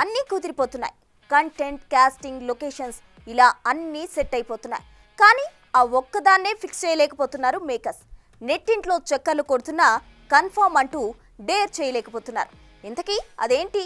అన్నీ కుదిరిపోతున్నాయి. Content, casting, locations ఇలా అన్నీ సెట్ అయిపోతున్నాయి. కానీ ఆ ఒక్కదాన్నే ఫిక్స్ చేయలేకపోతున్నారు మేకర్స్. నెట్టింట్లో చక్కర్లు కొడుతున్నా కన్ఫర్మ్ అంటూ డేర్ చేయలేకపోతున్నారు. ఇంతకీ అదేంటి?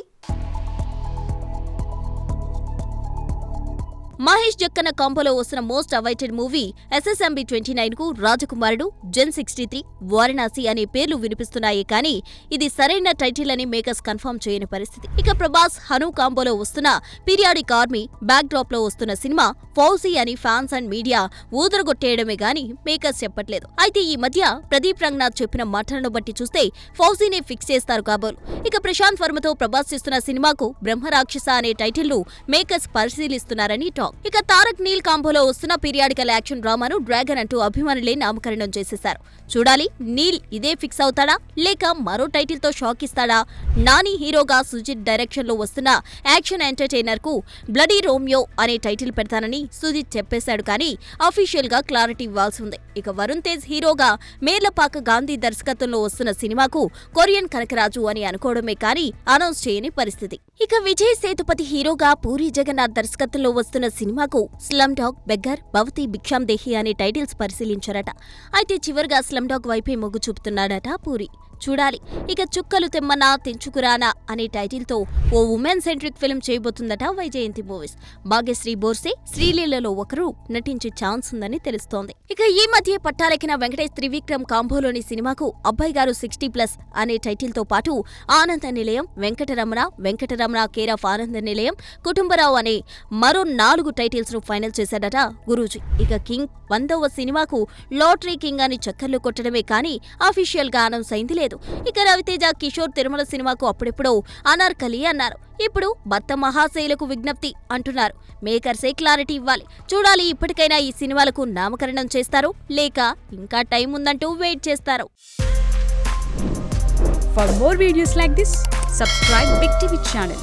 మహేష్ జక్కన కాంపోలో వస్తున్న మోస్ట్ అవైటెడ్ మూవీ SSMB 29 కు రాజకుమారుడు, జెన్ 63, వారణాసి అనే పేర్లు వినిపిస్తున్నాయి. కానీ ఇది సరైన టైటిల్ అని మేకర్స్ కన్ఫర్మ్ చేయని పరిస్థితి. ఇక ప్రభాస్, హను కాంపోలో వస్తున్న పీరియాడిక్ ఆర్మీ బ్యాక్ డ్రాప్ లో వస్తున్న సినిమా ఫౌజీ అని ఫ్యాన్స్ అండ్ మీడియా ఊదరగొట్టేయడమే గాని మేకర్స్ చెప్పట్లేదు. అయితే ఈ మధ్య ప్రదీప్ రంగనాథ్ చెప్పిన మాటలను బట్టి చూస్తే ఫౌజీనే ఫిక్స్ చేస్తారు కాబోలు. ఇక ప్రశాంత్ వర్మతో ప్రభాస్ చేస్తున్న సినిమాకు బ్రహ్మరాక్షస అనే టైటిల్ ను మేకర్స్ పరిశీలిస్తున్నారని టాక్. ఇక తారక్ నీల్ కాంబోలో వస్తున్న పీరియాడికల్ యాక్షన్ డ్రామాను డ్రాగన్ అంటూ అభిమానులే నామకరణం చేసేశారు. చూడాలి నీల్ ఇదే ఫిక్స్ అవుతాడా లేక మరో టైటిల్ తో షాక్ ఇస్తాడా? నాని హీరోగా సుజిత్ డైరెక్షన్ లో వస్తున్న యాక్షన్ ఎంటర్టైనర్ కు బ్లడీ రోమియో అనే టైటిల్ పెడతానని సుజిత్ చెప్పేశాడు. కానీ అఫీషియల్ గా క్లారిటీ ఇవ్వాల్సి ఉంది. ఇక వరుణ్ తేజ్ హీరోగా మేర్లపాక గాంధీ దర్శకత్వంలో వస్తున్న సినిమాకు కొరియన్ కనకరాజు అని అనుకోవడమే కానీ అనౌన్స్ చేయని పరిస్థితి. ఇక విజయ్ సేతుపతి హీరోగా పూరి జగన్నాథ్ దర్శకత్వంలో వస్తున్న సినిమాకు స్లమ్ డాగ్, బెగ్గర్, భవతి భిక్షాం దేహి అనే టైటిల్స్ పరిశీలించారట. అయితే చివరిగా స్లమ్ డాగ్ వైపే మొగ్గు చూపుతున్నాడట పూరి. చూడాలి. ఇక చుక్కలు తెమ్మనా తెంచుకురానా అనే టైటిల్తో ఓ ఉమెన్ సెంట్రిక్ ఫిల్మ్ చేయబోతుందట వైజయంతి మూవీస్. భాగ్యశ్రీ బోర్సే, శ్రీలీలలో ఒకరు నటించే ఛాన్స్ ఉందని తెలుస్తోంది. ఇక ఈ మధ్య పట్టాలెక్కిన వెంకటేష్ త్రివిక్రమ్ కాంబోలోని సినిమాకు అబ్బాయి గారు 60+ అనే టైటిల్తో పాటు ఆనంద నిలయం, వెంకటరమణ కేర్ ఆఫ్ ఆనంద నిలయం, కుటుంబరావు అనే మరో 4 టైటిల్స్ ను ఫైనల్ చేశాడట గురూజీ. ఇక కింగ్ 100వ సినిమాకు లాటరీ కింగ్ అని చక్కర్లు కొట్టడమే కానీ అఫీషియల్ గా అనౌన్స్ అయింది లేదు. ఇక రవితేజ, కిషోర్ తిరుమల సినిమాకు అప్పుడెప్పుడో అనార్కలి అన్నారు. ఇప్పుడు భర్త మహాశైలకు విజ్ఞప్తి అంటున్నారు. మేకర్సే క్లారిటీ ఇవ్వాలి. చూడాలి ఇప్పటికైనా ఈ సినిమాలకు నామకరణం చేస్తారో లేక ఇంకా టైం ఉందంటూ వెయిట్ చేస్తారు. For more videos like this, subscribe Big TV channel.